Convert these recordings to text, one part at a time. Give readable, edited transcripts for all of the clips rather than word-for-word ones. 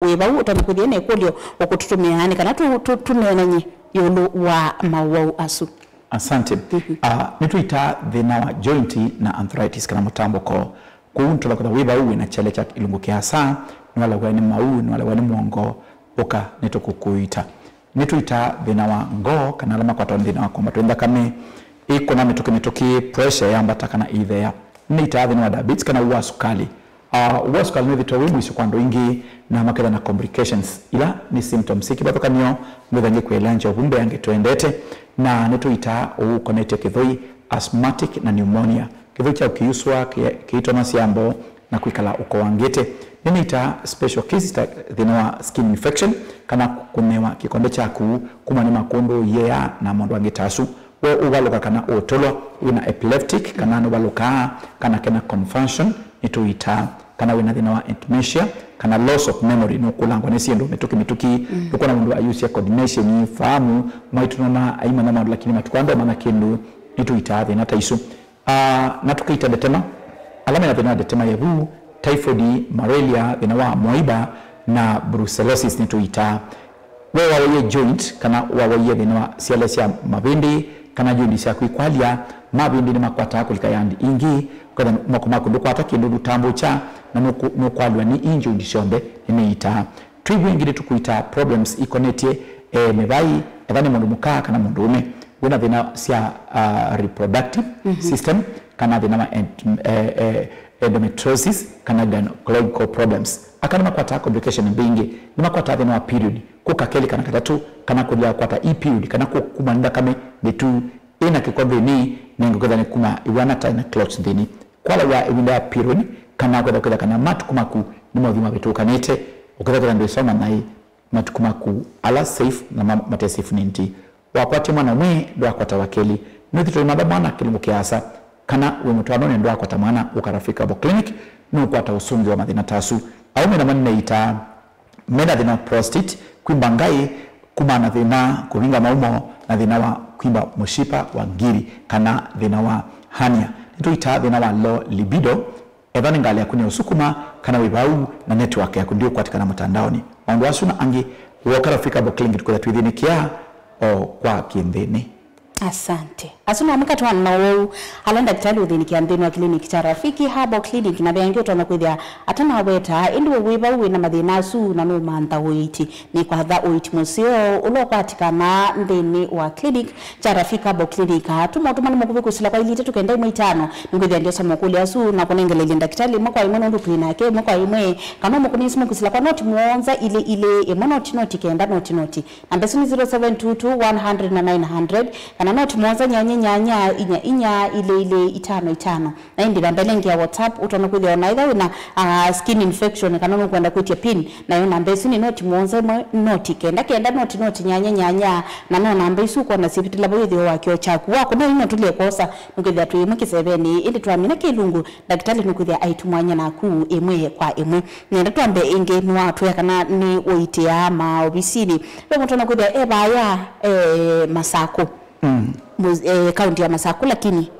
weba utamukuthia ne kulio okututumia hani kana tunenanye yolo wa mawau asu. Asante. Nituita thina wa joint na arthritis kana mutambo ko kuuntola kwa weba uwe na chale cha ilungu kiasa ni wala wani mau ni wala wani mwongo oka nitukukuita. Nituita thina wa ngo kana alama kwa thina wa komba tuenda kame iko na mituki pressure yamba takana idhea. Nita thina wa diabetes kana uwa sukali. Uwa sukali ni vitu wimu isi kwando ingi na makeda na complications ila ni symptoms ikibato kanyo mwedhangi kuelanja wumbe yange tuendete na nituita ukonete kithoi asthmatic na pneumonia kithoi cha ukiuswa kiito na siambo na kuikala uko wangete. Nita special cases thina wa skin infection kana kunewa kikonde cha kumani makondo yea na mondo wangetasu uwaluka kana otolwa wina epileptic kana nuwaluka kana kena confusion nituita kana wina thina wa dementia kana loss of memory no kulangwa nesi ndo mituki ukona mundu ayusia coordination ni fahamu maitunona aima na mandu lakini matukwando maana kindu nituita thina taisu na tukaita detema alama ya thina detema yebu typhoid malaria thina wa moiba na brucellosis nituita wawaye joint kana wawaye thina wa sialesia mabindi kana joint sia kuikwalia mabindi ni makwata kulika yandi ingi kada makomako ndukwata kindu tambo cha na nukwalwa ni injo ndishombe niita tribu ingine tukuita problems ikonetie mebai evani mundu mukaa kana mundu ume wina thina sia reproductive system kana thina endometriosis kana gynecological problems akana makwata complication mbingi ni makwata thina wa period kukakeli kana katatu kana kulia kwata period kana kukumanda kame betu ina kikombe ni nengo ni kuma iwana tana clots dhini kwala ya ewinda period kana kweda kana matukumaku ni mwadhima betu kanete ukadha ndio soma nai matukumaku ala safe na mate safe ninti wakwate mwana mwe ndo akwata wakeli nithito mabana kilimo kiasa kana wemutano ndo akwata mwana ukarafika bo clinic no kwata usungi wa madhina tasu au mena manne ita mena dhina prostate kwimbangai kumana dhina kuringa maumo na dhina wa kwimba mushipa wa ngiri kana dhina wa hania nituita dhina wa low libido evani ngali yakuni usukuma kana wibau na network ya kundio kwa tika na mtandaoni wangu wasuna angi wakara fika bo clinic kwa tuidhini kia o kwa kiendhini. Asante. Asuna mkatu wa nawo alanda kitali udhini kiandhini wa kliniki cha Rafiki Herbal Clinic na biangio tuwa nakuithia atana weta indu weba uwe na madhinasu na no manta uiti ni kwa hadha uiti musio ulo kwa tika na ndini wa clinic cha Rafiki Herbal Clinic tumo tumani mkubi kusila kwa ilite tukenda ime itano nikuithia ndio sa mkuli asu na kunengele linda kitali mwaka ime nundu tuinake mwaka ime kama mkunisi mkusila kwa noti muonza ile noti kenda noti na mbesuni 0722 100 na 900 kana noti muonza nyanya inya ile itano na indi ndambelenge ya WhatsApp utona kuthia na either na skin infection kana no kwenda kutia pin na yo namba isini noti muonza noti kenda noti nyanya na no namba isu kwa na sipitila boyo thio wakyo chaku wako no ino tule kosa nukuthia tu imwe kisebeni indi twamina kilungu daktari nukuthia aitumwanya na ku imwe kwa imwe nenda twambe inge ni watu ya kana ni oitia ma obisini we mutona kuthia ebaya Masako kaunti ya Masako lakini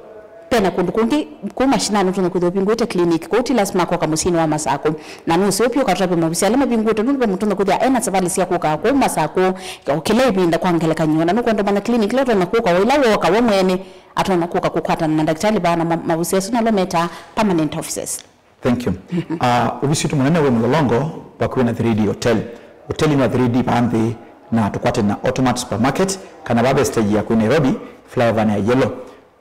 pena kundukungi kumashinano tunakuthia pingwete clinic koti lasma kwa kamusini wa Masako na nusu opio katrape mabisi alama pingwete nulu mutuna kuthia ena savali sia kuka kwa Masako kile binda kwa ngela kanyona nuko ndo bana clinic leo tunakuka wila woka we mwene atona kuka kukwata na daktari bana mabisi yesu na lometa permanent offices. Thank you. Ubisi tumunene we mlolongo wakuwe na 3D hotel ni wa 3D paanthi na tukwate na Automat Supermarket kana babe stage ya kwenye Nairobi flyover ya yellow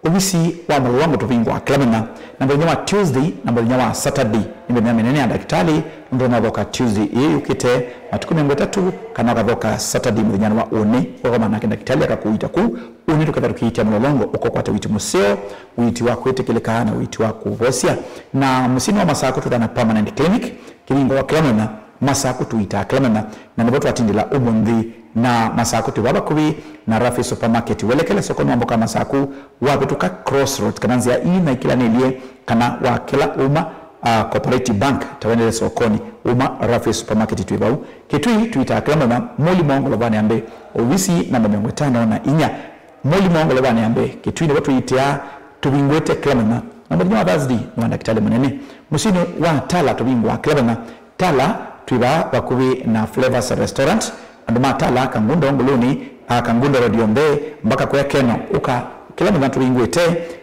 ubisi wa mlolongo tupingwa Clemena namba nyawa Tuesday namba nyawa Saturday nime menene ya daktari ndo na boka Tuesday hii ukite matukumi mbotatu kana boka Saturday mnyana wa one kwa kama na daktari akakuita ku uni tukata tukiita mlolongo uko kwata witi museo witi wa kwetekeleka na witi wa kuvosia na msini wa Masako tutana permanent clinic kilingo wa Clemena Masako tuita Clemena na nabotu atindila ubundi na Masako tuwaba kubi na Rafi Supermarket welekele sokoni wamboka Masako wabetuka crossroad kananzia ina ikila nilie kana wakila Cooperative Bank tawendele sokoni Rafi Supermarket tuibau kitui tuita Clemena moli mongo lobani ambe ovisi namba 5 na inya moli mongo lobani ambe kitui nabotu itia tubingwete Clemena namba nyawa Thursday na daktari mwenene musini wa tala tubingwa Clemena tala twiba bakubi na Flavors Restaurant andu matala kangundo nguluni kangundo radiombe mpaka kwa keno uka kila mwantu ingwete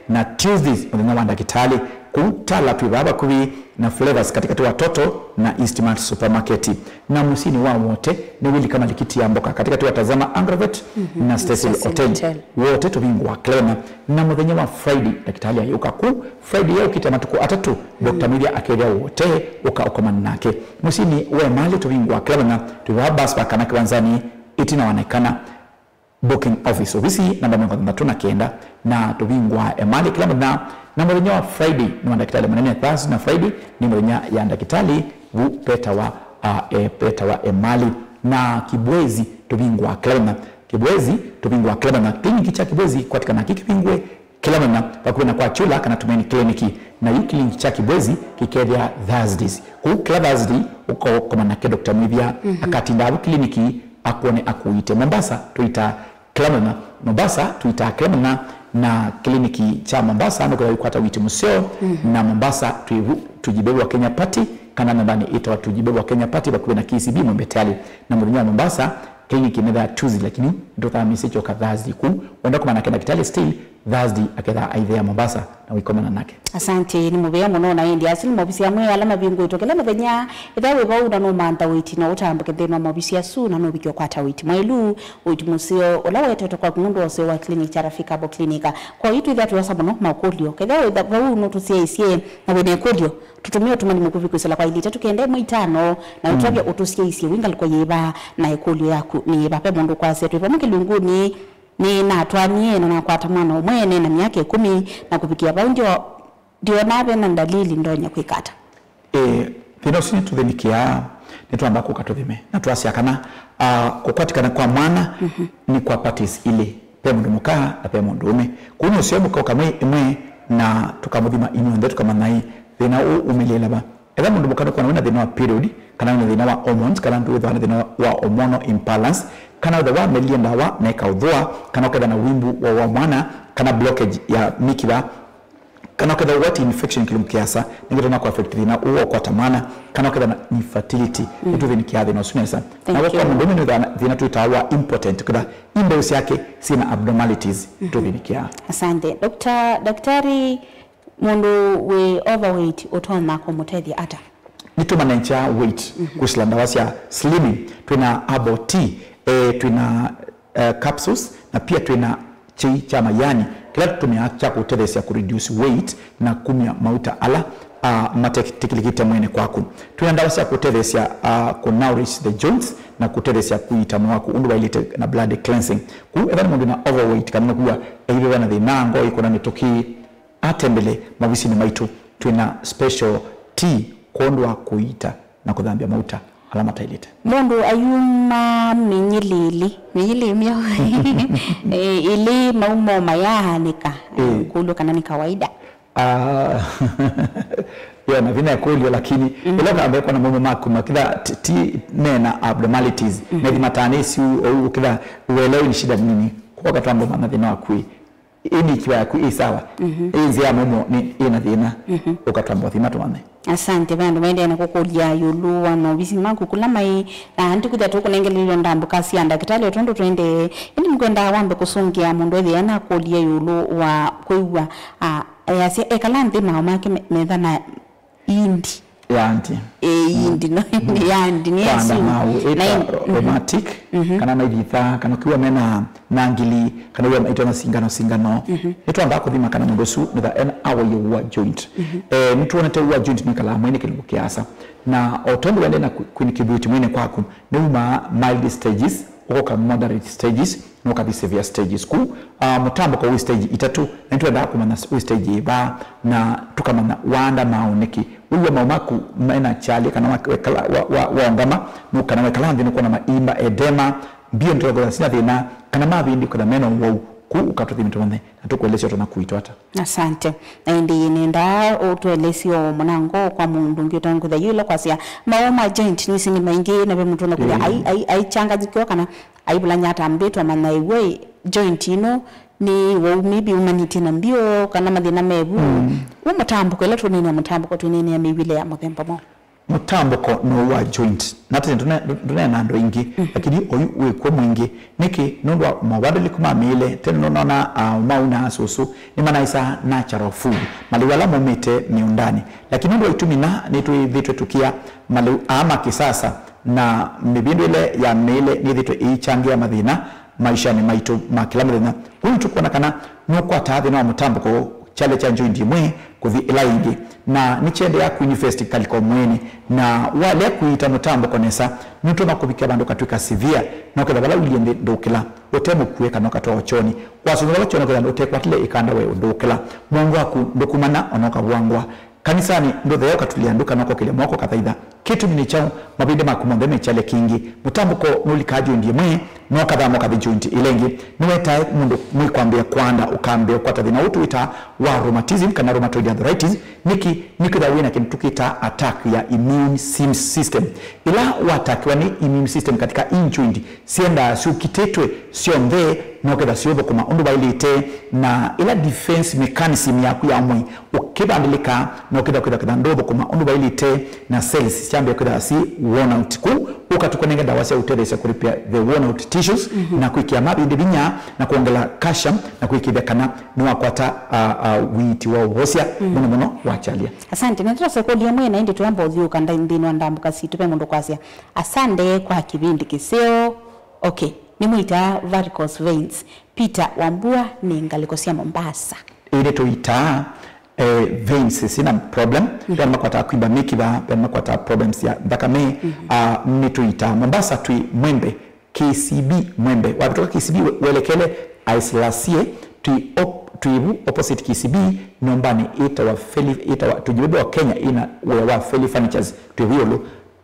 na Tuesdays mwenye wanda kitali kutala twiba bakubi na Flavors katika watoto na Eastmart Supermarket na musini wao wote ni wili kama likiti ya mboka katika tuwatazama Angrovet na Cecil Hotel wote tubingwa Clema na mwenye wa Friday dakitali ya yuka ku Friday yao kita matuku atatu Dr. Media akeria wote uka okomana nake musini we mali tubingwa Clema na tuwabas bakana kiwanzani itina wanekana booking office ofisi namba 309 na tubingwa emali Clema na mwenye wa Friday ni wandakitali mwenye Thursday na Friday ni mwenye ya ndakitali u peta wa emali na Kibwezi tubingwa Clema Kibwezi tubingwa Clema na kliniki cha Kibwezi kwa tika na kikipingwe Clema na pakuwe kwa chula kana tumeni kliniki na hii kliniki cha Kibwezi kikedia Thursdays ku Thursday uko kama na Dr. Media akatinda kliniki akuone akuite Mombasa tuita Clema Mombasa tuita Clema na kliniki cha Mombasa ndio kwa hata witi museo na Mombasa tujibebu wa Kenya Party kana ndani ita tujibebu wa Kenya Party bakuwe na KCB Mombetali na mwenye Mombasa kliniki ni da Tuesday lakini ndio kama message kwa Thursday ku wenda kwa nakenda kitali still Thursday akenda aidha Mombasa na wikomana nake asante ni mubea muno na India asili mobisi ya mwe alama bingu itokela mabenya idawe bauda no manta witi na utambuke theno mobisi ya su na no bikyo kwata witi mailu witi musio olawe toto kwa kundu wase wa clinic charafika bo klinika kwa hitu idha tuwasa bono makolio kedawe da bau no tusie na wene kolio tutumio tumani mukuvi kusela kwa ilita tukende mwitano na utwabya utusie isi winga liko yeba na ekolio yaku ni yeba pe mundu kwa setu ipa mkilunguni ni natwanie na nakwata mwana umwene na miaka 10 na kupikia baundio ndio nabe na dalili ndonya kwikata thinosini tuthinikia nitu ambako katuthime na tuasia kana kukwatikana kwa mwana ni kwa parties ile pe mundu muka na pe mundu ume kuno sio muka kamwe imwe na tukamuthima ino ndetu kama nai thina umilela ba ela mundu muka kwa na thina wa period kana na thina wa hormones kana ndu thina wa hormonal imbalance kana wa million dawa na kaudhua kana kada na wimbu wa mwana kana blockage ya mikila kana kada what infection kilumkiasa ningitona kwa affect na uo kwa tamana kana kada na infertility vitu vinikiadhi na sunesa na kwa mundu ni thina tuitawa important kada index yake sina abnormalities vitu vinikia asante daktari mundu we overweight utona ko mutethi ata nituma nancha weight kuslanda wasia slimming tuna abot tuna capsules na pia tuna cha mayani kila tutumia cha kuteleza ku reduce weight na kumia mauta ala matekilikita mwene kwaku tuna ndawa ya kuteleza ku nourish the joints na kuteleza kuita mwaku undu ilete na blood cleansing ku even mundu na overweight kana kuwa hivi wana thinango iko na mitoki atembele mavisi ni maitu tuna special tea kondwa kuita na kudhambia mauta alama tailite mundu ayuma minyilili myo ili maumo mayahanika kulu kana ni kawaida ya na vina kulio lakini iloka ambaye kuna mume mako na kila nena abnormalities na vimatanisi au kila uelewi ni shida nini kwa katambo mama dhina wakui ini kiwa ku isawa inzi ya mumo ni ina dhina ukatambo dhima tuwane asante bandu maende na kukulia yulu wano bisi mangu kulamai na anti kuja tuku nengelilo ndambu kasi anda kitali otondo tuende ini mkwenda wambe kusungia mundu ethi ana kulia yulu wa kuiwa yasi ekalante maumake medhana indi ya anti indi no ya andi ni yasu na romantic kana na iditha kana kiwa mena nangili kana wa ito na singano ito ambako dhima kana mundosu nitha en awa yuwa joint nitu wana tewa joint ni kala mwene kilimbukiasa na otondo wende na kunikibuti mwene kwaku numa mild stages oka moderate stages noka severe stages ku mutambo kwa stage itatu nitu enda kumana stage ba na tukamana wanda maoneki uwe maumaku mena chali kana wa ngama nuka na wekalandi nuko na maimba edema bio ntogola sina thina kana mabindi kwa meno wo ku ukatuthimitomane natukuelesha tona kuitwata asante ndi nenda otuelesio munango kwa mundu ngitangu the yilo kwasia maoma joint ni sini maingi na be mutuna kuya ai changa zikyo kana ai bulanyata mbeto amana iwe joint ino ni wo maybe umaniti na mbio kana mathina mebu umutambuko ile tunene mutambuko tunene ya mibile ya muthemba mo mutambuko no wa joint natete ndune na ndo ingi lakini oyu we kwa mwingi niki nondwa mabadiliko mamile tena nona mauna asusu ni manaisa natural food maliwala momete miundani lakini nondwa itumina nitu vitu tukia mali ama kisasa na mibindo ile ya mile ni vitu ichangia madhina maisha ni maitu makila madhina kuni tukuona kana nukwa taadhi na mutambuko chale cha joint mwe kuvi ilaingi na nichende ya kuinvesti kaliko mweni na wale kuita mutambo konesa mtu na kubikia bandu katuika sivia na kwa bala uliende ndokela otemu kuweka no katoa ochoni kwa sababu ochoni kwa ndote kwa tile ikanda we ndokela mungu aku ndokumana onoka bwangwa kanisani ndo the yoka tulianduka nako kile mwako kathaida kitu ni chao mabinde makumonde mechale kingi mutambuko nulikaji ndiye mwe no kadha mo kadhi joint ilengi niweta mundu mwi kwambia kwanda ukambia kwa tadhina utu ita wa rheumatism kana rheumatoid arthritis niki da wina kintukita attack ya immune system ila watakiwa ni immune system katika joint sienda siukitetwe sionde no kadha siobo kuma undu bailite na ila defense mechanism ya mwe ukibandilika no kadha ndobo kuma undu bailite na cells chambe kadha si worn out ku ukatukonenga dawa sia uteresa kuripia the worn out tissues na kuikia mabindi binya na kuongela calcium na kuikibia kana niwa kwata witi wa uhosia muno wachalia. Asante nitwa sekoli yamwe na indi tuambo thiuka ndindino ndambuka situpe mundu kwasia asante kwa kibindi kiseo. Okay ni muita varicose veins Peter Wambua ni ngalikosia Mombasa ile tuita veins sina problem pia makwata kuimba mikiba pia makwata problems ya ndakame nituita Mombasa tui Mwembe KCB Mwembe wapitoka KCB welekele aislasie tuibu opposite KCB nombani ita wa tujibebe wa Kenya ina wa Feli Furnitures tuibu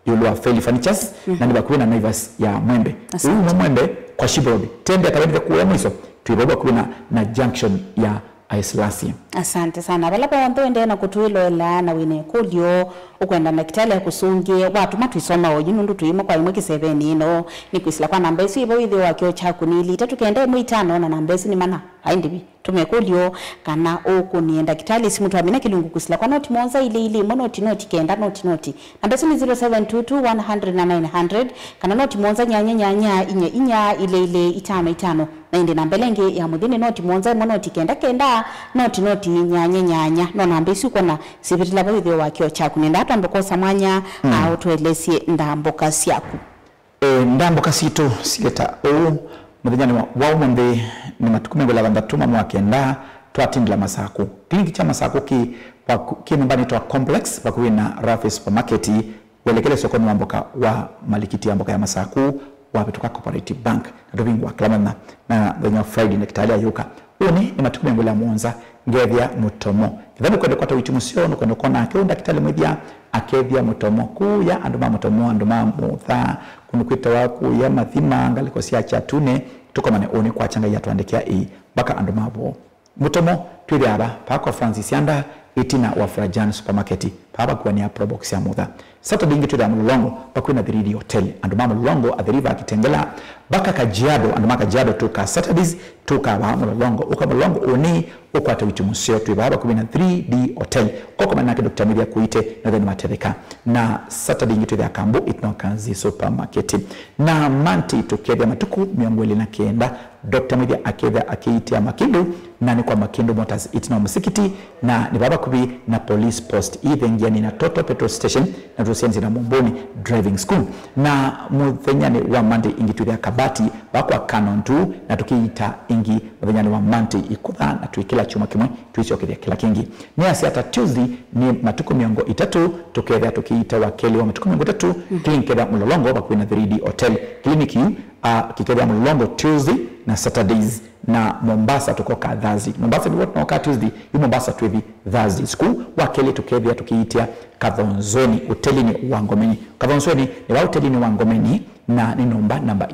yulu wa Feli Furnitures na nibakuina Naivas ya Mwembe uyu Mwembe kwa Shibrod tende atabende kuwa mwiso tuibu kuina na junction ya aislasie. Asante sana balapa wantende na kutuilo la na wine kulio ukwenda na kitale ya kusungi watu matuisoma ojinu ndu tuimo kwa imwe kiseveni ino ni kuisila kwa nambesi ibo idhi wa kio chaku nili tatu kende mwitano na nambesi ni mana haindibi tumekulio kana oku nienda kitale simutu amina kilungu kusila kwa noti monza ili noti kenda noti nambesi ni 0722-100-900 kana noti monza nyanya inya ile itano na indi nambelenge ya mudhini noti monza noti kenda noti nyanya no nambesi uko na sibitila bidhi wa kio chaku nenda ndoko samanya au tuelesie ndamboka siaku ndamboka sito sileta mudhanyani wa umende ni matukume wala bandatuma mwakenda tuatindila masaku kliniki cha masaku ki mbani tuwa complex wakuwe na Rafi Supermarket welekele sokoni wamboka wa malikiti ya mboka ya masaku wapituka Cooperative Bank nadobingwa klamana na dhanyo Friday na kitalia yuka uni ni matukume wala muonza ngevya mutomo kidhabu kwenda kwa tawitimusio nukwenda kona akiunda kitali mwedhia akevya mutomo kuya anduma mutomo anduma mutha kunukwita waku ya mathima ngalikosia chatune tukomane oni kwa changa ya tuandekia baka anduma abo mutomo twili aba pako Francis Yanda itina wa Frajan Supermarket papa kwa ni Probox ya mutha Saturday ingi twili Mulolongo pakuwa na Dhiridi Hotel anduma Mulolongo adhiriva Kitengela baka Kajiado anduma Kajiado tuka Saturdays tuka wa Mulolongo uka Mulolongo oni ukwata witumusio tuibaba kubi na 3D Hotel koko manake Dr. Media kuite na then matereka na Saturday ingi tuwe Kambu itno Kanzi Supermarket na manti tukevya matuku miongweli na kenda Dr. Media akevya akiiti ya Makindu na ni kwa Makindu Motors itno Musikiti na ni baba kubi na Police Post ithengia ni na Total Petrol Station na tusienzi na Mumboni Driving School na muthenyani wa manti ingi tuwe Kabati wakwa Canon 2 na tukiita ingi muthenyani wa manti ikudha na tuikila chuma kimwe tuichokethia kila kingi ni asiata Tuesday ni matuko miongo itatu tukethia tukiita wakeli wa matuko miongo itatu klinikethia Mulolongo bakuwe na 3D Hotel kliniki kikethia Mulolongo Tuesday na Saturdays na Mombasa tukoka Thursday Mombasa ni watu naoka Tuesday yu Mombasa tuwevi Thursday school wakeli tukethia tukiitia Kadhonzoni hotelini Wangomeni Kadhonzoni ni wa hotelini Wangomeni na ni namba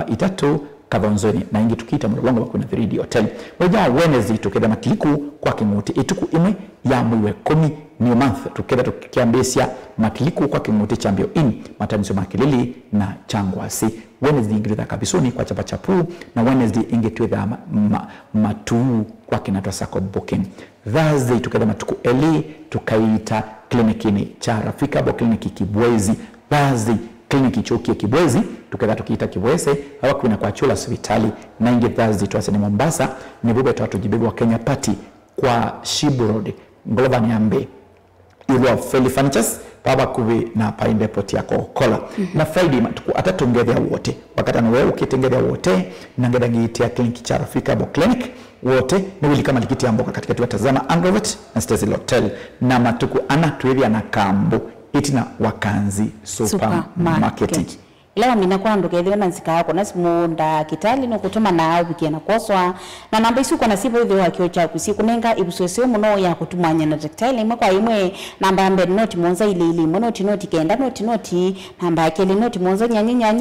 itatu Kadhonzoni na ingi tukiita Mulolongo bakuna 3D Hotel wajaa Wednesday tukeda matiliku kwa kimuti ituku imwe ya mwiwe 10 new month tukeda tukiambesia matiliku kwa kimuti chambio mataniso makilili na changwasi Wednesday ingirida kabisoni kwa chapa chapu na Wednesday ingetuweza matu kwa kinatwa sako booking Thursday tukeda matuku eli tukaita klinikini cha Rafiki Herbal Clinic Kibwezi baadhi kliniki chokie Kibwezi tukenda tukiita Kibweze hawa kuna kwa chula hospitali na inge Thursday tuase ni Mombasa ni bube tatu jibibu wa Kenya Party kwa Shibu Road Ngolova Nyambe Ilua Feli Furnitures baba kubi na Pine Depot yako Kola na Friday atatongezea wote wakati na wewe ukitengezea wote na ngeda ngiitia kliniki cha Rafiki Herbal Clinic wote ni wili kama likiti amboka katika tuwatazama Androvet na Stacey Hotel na matuku ana tuwevia na kambo itina Wakanzi Supermarket. Leo minakuwa ndokethio na nzika yako na simunda kitali no kutuma na au bikia na koswa na namba isu kwa nasipo hivyo wakio cha kusiku nenga ibusweseo muno ya kutumanya na daktari imwe kwa imwe namba ambe noti monza ile ile noti kenda noti namba akeli noti monza nyanya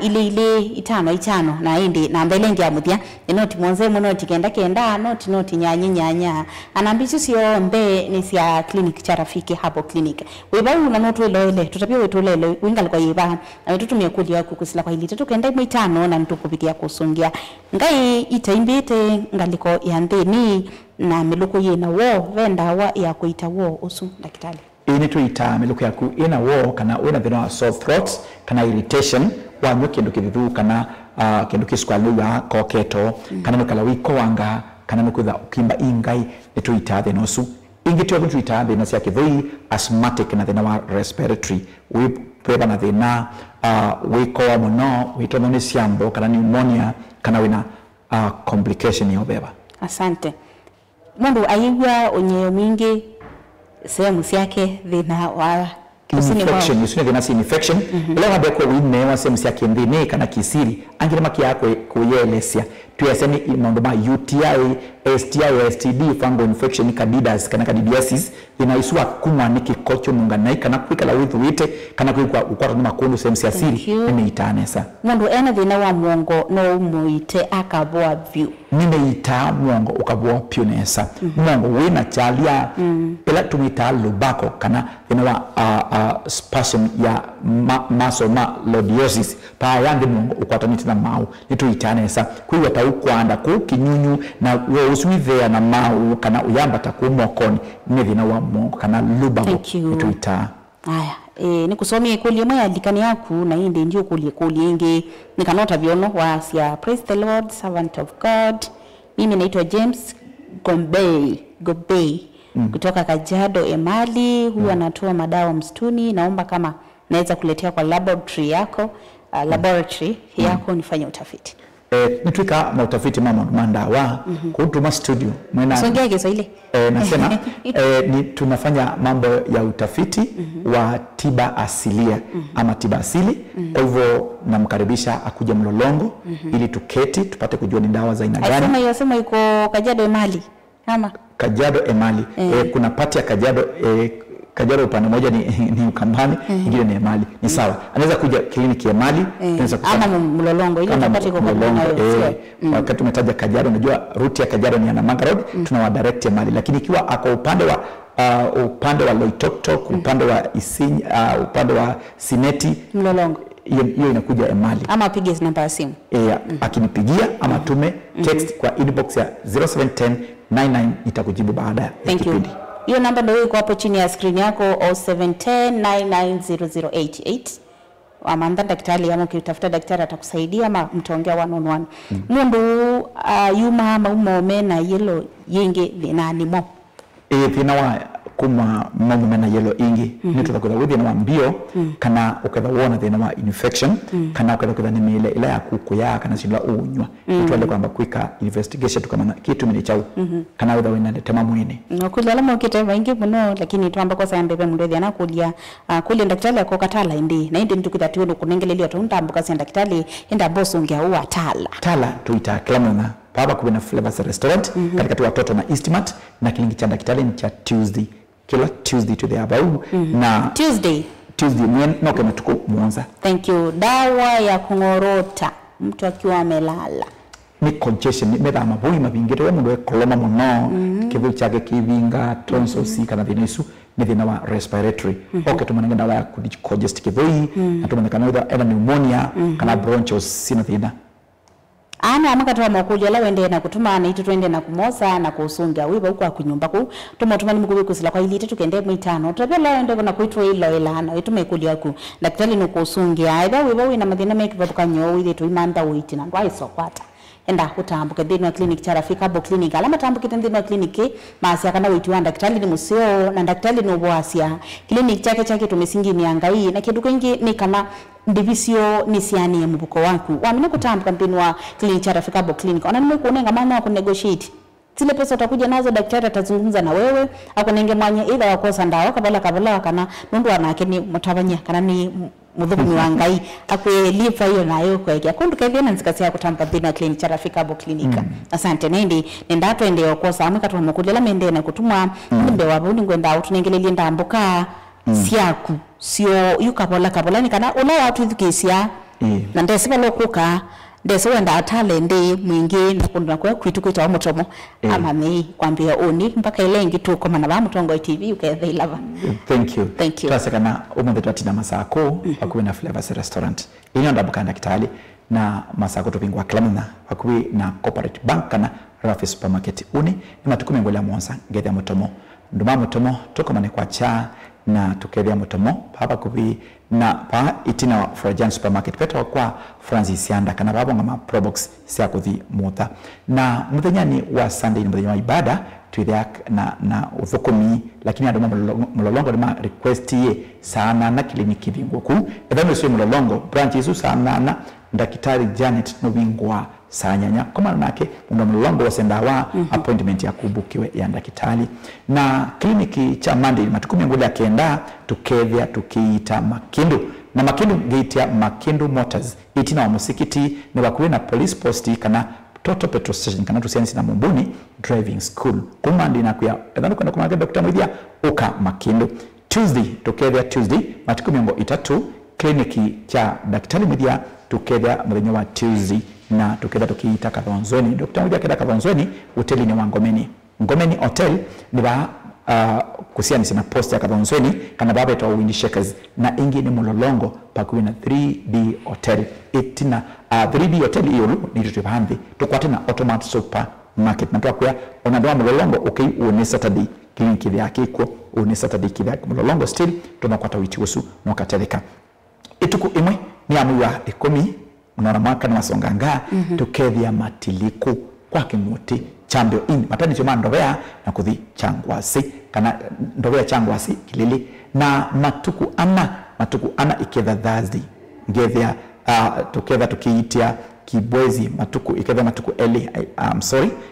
ile itano na indi namba ile ngia muthia noti monza noti kenda noti nyanya anambisu sio mbe ni sia clinic cha Rafiki Herbal Clinic weba una noto ile tutapia wetu ile winga kwa yiba na tutumie kodi yako kusila kwa ile tukenda itano na ntukupikia kusungia ngai itaimbite ngaliko ya ndeni na miluko yena wo venda wa ya kuita wo usu daktari ini tuita miluko yaku ina wo kana una thina sore throat kana irritation wa nyoke ndukithu kana kenduki squaluga koketo kana nukala wiko wanga kana nukutha ukimba ingai nituita thina usu ingitio tuita thina cia kithui asthmatic na thina wa respiratory peba na thina wiko wa muno witono ni siambo kana pneumonia kana wina complication ya beba. Asante. Mundu aigwa onye mwingi sehemu yake thina wa infection yusune thina si infection leo haba kwa wine wa sehemu yake ndine kana kisiri angire maki yako kuyelesia tuyasemi mambo ma UTI STI STD fungal infection candidiasis kana candidiasis inaiswa kumwa niki kocho mungana kana kwikala wite kana kwikwa ukwata ni makundu sehemu ya siri ni itanesa mundu ena thina wa mwongo no umuite akabwa view nimeita mwongo ukabwa pionesa mwongo wina chalia pela tumita lubako kana thina wa spasm ya lodiosis pa yange mwongo ukwata nitina mau nitu itanesa kuiwa taukwanda kukinyunyu na uswithea na mau kana uyamba takumokoni ni thina wa mwongo kana lubago nitu ita aya nikusomie kulie moya likani yaku na inde ndio kulie ingi nikanota vyono wasia praise the Lord servant of God mimi naitwa James Gobey kutoka Kajiado Emali huwa anatoa madawa msituni naomba kama naweza kuletea kwa laboratory yako nifanye utafiti nitwika na utafiti mama mandawa kutuma studio mwena songea Kiswahili nasema ni tunafanya mambo ya utafiti wa tiba asilia ama tiba asili kwa hivyo namkaribisha akuja Mlolongo ili tuketi tupate kujua ni dawa za aina gani yasema yuko Kajiado Emali ama Kajiado Emali kuna pati ya Kajiado upande moja ni Ukambani ingine ni Emali ni sawa anaweza kuja kliniki ya Emali anaweza kuja ama Mlolongo ili tupate kukutana wakati tumetaja Kajiado unajua route ya Kajiado ni Namanga Road tunawa direct Emali lakini ikiwa ako upande wa Loitoktok upande wa Isinya upande wa Sineti Mlolongo hiyo inakuja Emali ama apige namba ya simu akinipigia ama tume text kwa inbox ya 071099 itakujibu baada ya kipindi. Hiyo namba ndio iko hapo chini ya screen yako 0710990088 amanda daktari ama ukitafuta daktari atakusaidia ama mtaongea one on one mundu yuma maume na yellow yingi vinani mo thina wa kuma maume na yellow ingi nitu takuda withina wa mbio kana ukatha wona thina wa infection kana ukatha ni mile ila ya kukuya kana sila unywa tuale kwamba kwika investigation tukama kitu mini chau kana witha wina tema mwini kulia lama ukitema ingi muno lakini tuamba kwa sayambe mundu thina kulia kulia daktari yako katala indi na indi ntukitatiwe kunengelelio tuntambuka senda daktari enda boss ongea uwa tala tuita Clamona baba kubena Flavors Restaurant katika tu watoto na Eastmart na kilingi cha daktari ni cha Tuesday kila Tuesday to the abau na Tuesday no kama tuko Mwanza. Thank you. Dawa ya kungorota mtu akiwa amelala ni congestion ni meda mabui mabingiro ya mundu koloma muno kivu chake kivinga tonsils kana thinisu ni thina wa respiratory tumanenga dawa ya congest kivui na tumanenga na pneumonia kana bronchitis sina thina ana amakatoa makuja la wende na kutuma na itu twende na kumosa na kusunga wiba huko akunyumba ku tuma ni mkubi kusila kwa ilite tukende mwitano tutapela wende na kuitwa ilo ilana itu mekuli yaku daktari no kusungia aidha wiba wina madina mekivabuka nyo wile tu imanda witi na ndwa isokwata enda kutambuka dino clinic charafika bo clinic alama tambuka dino clinic maasi akana witiwa daktari ni museo na daktari no boasia clinic chake tumesingi mianga hii na kitu kingi ni kama divisio nisiani ya mbuko wangu wamina kutambuka mpini wa clinic charafika bo clinic ona nimekuona ngamana wa negotiate zile pesa utakuja nazo daktari atazungumza na wewe akonenge mwanye either wakosa ndawa kabala kana nundu anake ni mutabanya kana ni mudhumu wangai akwelipa hiyo nayo kweke kundu kevye nzikasia kutampa bina clinic charafika bo clinica asante nendi nenda twende okosa amwe katwa mukulela mende na kutumwa mbe wabuni ngwenda utunengelele ndambuka siaku sio yukabola ni kana ula watu thukisia na ndesiba lokuka ndese wenda atale ndi mwingi na kundu kwa kwitukwita omotomo amame kwambia oni mpaka ilengi tu kwa mana bamutongo TV ukethelava. Thank you twasekana umwe twatina masako akuwe na Flavors Restaurant ino ndabukanda kitali na masako tupingwa Klamina akuwe na Corporate Bank kana Rafi Supermarket uni ima tukumengolea mwonsa ngethia motomo nduma motomo tukomane kwa cha na tukethia motomo papa kubi na pa itina Frajan Supermarket peto kwa Francis Yanda kana babo ngama Probox sia kuthi mutha na muthenyani wa Sunday ni muthenya wa ibada twithia na uthukumi lakini andoma mulolongo ma request ye sana na kliniki vingoku ethano sio mulolongo branch isu sana na Daktari Janet Nobingwa sanyanya kama nake mulolongo wasendawa appointment ya kubukiwe ya daktari na kliniki cha Monday matukumi ngule akenda tukethia tukiita Makindu na Makindu gate ya Makindu Motors itina wa musikiti ni wakuwe na police post kana Total petrol station kana tusianisi na Mumbuni driving school kumandi na kuya ethano kwenda kumanga Dr. Mwithia uka Makindu Tuesday tukethia Tuesday matukumi ngo itatu kliniki cha Daktari Mwithia tukethia muthenya wa Tuesday na tukethia tukiita Kathonzweni Dr. Mwithia kenda Kathonzweni hoteli ni Ngomeni hotel ni ba kusianisi na post ya Kathonzweni kana baba eto Windy Shakers na ingi ni mulolongo pakuwe na 3D hotel itina 3D hotel iyo ni tutibandi tukwate na Automat Supermarket na tuakuya onadwa mulolongo okay uone Saturday kliniki yake iko uone Saturday kile mulolongo still tunakwata witiusu nokateleka ituku imwe ni amuwa 10 mnara maka na masonganga tukethia matiliku kwa kimuti chambio in matani choma ndovea na kuthi changwasi kana ndovea changwasi kilili na matuku ana iketha Thursday ngethia tuketha tukiitia Kibwezi matuku iketha matuku eli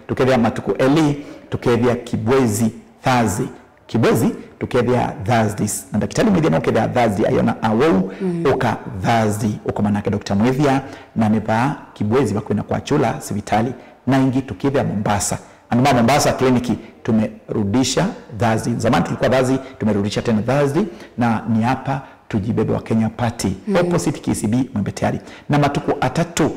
tukethia matuku eli tukethia Kibwezi Thursday Kibwezi tukethia Thursdays na Daktari Mwithia no kethia Thursday ayona awou uka Thursday uko manake Dr. Mwithia na nepa Kibwezi bakwena kwa chula hospitali na ingi tukithia Mombasa na Mombasa kliniki tumerudisha Thursday zamani tulikuwa Thursday tumerudisha tena Thursday na ni hapa tujibebe wa Kenya Party opposite KCB Mwembeteari na matuku atatu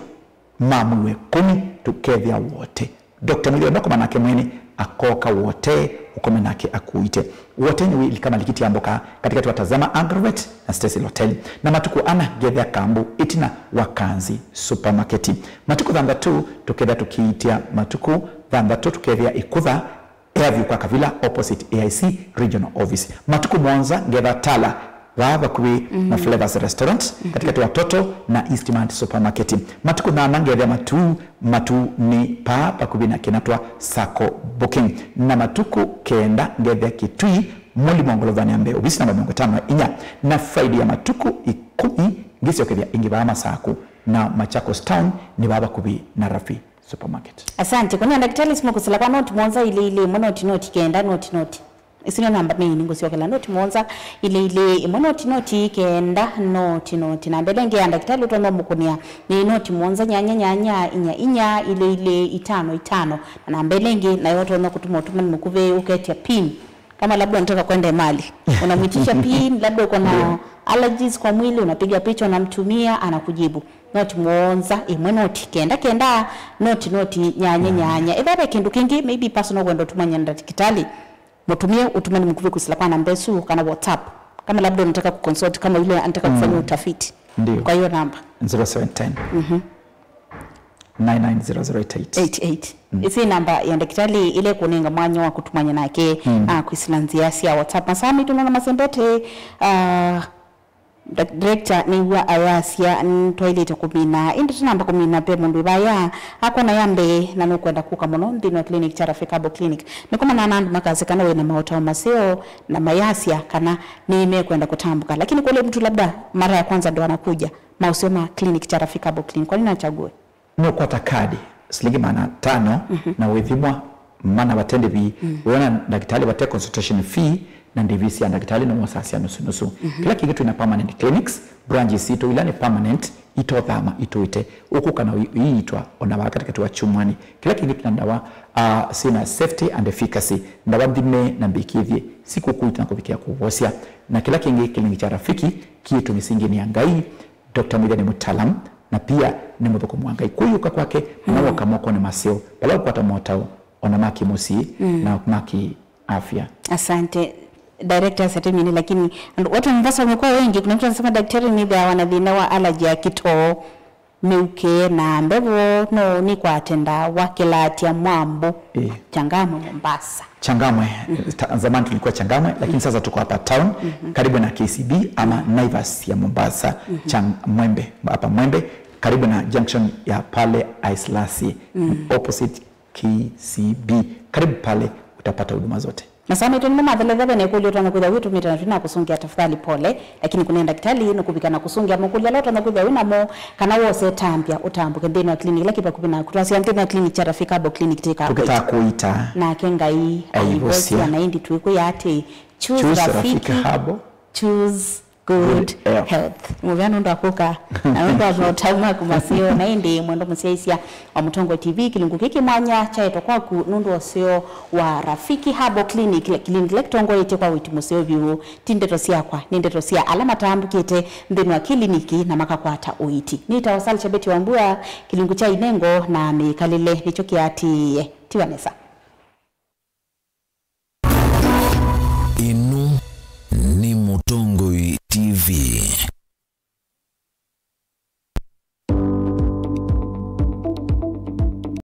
mamwe 10 tukethia wote Dr. Mwithia ndoko manake mwene akoka wote ukomenake akuite wote ni kama likiti amboka katika tuwatazama Agrovet na Cecil Hotel na matuku ana gethia Kambu itina Wakanzi Supermarket matuku thanda tu tukethia tukiitia matuku thanda tu tukethia Ikutha Airview kwa Kavila opposite AIC Regional Office matuku Mwanza gethia Tala Wava kuwe na Flavors Restaurant katika watoto na Eastmart Supermarket matuku na ngethia matu ni pa kuwe na kinatwa Sako Booking na matuku kenda ngethia Kitui Muli Mongolovani ambe obisi namba 5 na Friday ya matuku 10 ngisio kethia ingibama Sako na Machakos Town ni baba kuwe na Rafi Supermarket. Asante kwa daktari simo kusalaka noti Mwanza ile noti kenda noti isina namba ni ngosio kala noti Mwanza ile noti kenda noti na mbelenge ya daktari utoma mukunia ni noti Mwanza nyanya inya ile 5 na mbelenge na yote na kutuma mkuve uketia pin kama labda unataka kwenda mali unamwitisha pin labda uko na allergies kwa mwili unapiga picha unamtumia anakujibu noti Mwanza noti kenda noti nyanya ethara kindu kingi maybe personal wendo tumanya ndatikitali mutumie utumani mkuve kusilakana na mbesu kana WhatsApp kama labda unataka kuconsult kama yule anataka kufanya utafiti Ndiyo. Kwa hiyo namba 0710 990088 isi namba ya daktari ile kuninga mwanya wa kutumanya nake kuisilanzia sia WhatsApp masami tunana masembete director ni wa ayasia toilet kumina indi namba kumina pe mundu baya akona yambe na nukwenda kuka muno ndino clinic cha Rafiki Clinic nikoma na nandu makazi kana we na maota maseo na mayasia kana ni kwenda kutambuka lakini kule mtu labda mara ya kwanza ndo anakuja mausoma clinic cha Rafiki Clinic kwa nini achague no kwa takadi shilingi 500 na withimwa mana batende bi wana daktari bate consultation fee na ndivisi ya daktari na mwasasi ya nusu kila kitu ina permanent clinics branches ito ilani permanent ito thama ito ite uku kana iitwa onawa katika tuwa chumwani kila kitu kinandawa sina safety and efficacy ndawa dhime na mbikithie siku kuita na kubikia kuvosia na kila kingi kliniki cha Rafiki kitu misingi ni angai Dr. Mwida ni mutalam na pia ni mthoko mwangai kuyuka kwake na wakamoko ni maseo bala kupata motao ona maki musi na maki afya. Asante director satimini lakini watu Mombasa wamekuwa wengi kuna mtu anasema daktari ni dawa wanadhina wa allergy ya kitoo miuke na mbevo no ni kwa atenda wakilati ya Mwambo Changamwe Mombasa. Changamwe zamani tulikuwa Changamwe lakini sasa tuko hapa town karibu na KCB ama Naivas ya Mombasa Mwembe hapa Mwembe karibu na junction ya pale Islasi opposite KCB karibu pale utapata huduma zote. Nasema ito nima madhaladha ne kuli utana kuda witu mitana tuna kusungia tafadhali pole lakini kuna daktari no kubikana kusungia mokulia leo tana kuda wina mo kana wose tampia utambuke ndeno clinic lakini kubina kutwasi ndeno clinic cha Rafiki Clinic tika ukita kuita na kengai aivosi na indi tuiko yate choose Rafiki Habo choose good health muvyano ndo akuka na ndo azotama kumasio na indi mwendo msiaisia wa Mutongo TV kilungu kiki mwanya chaito kwaku nundu wasio wa Rafiki Habo Clinic lektongo ite kwa witi museo viu tindeto siakwa nindeto sia alama tambukite ndenu wa kliniki na makakwata uiti nita wasali chabeti wambua kilungu cha inengo na mikalile nichoki ati tiwanesa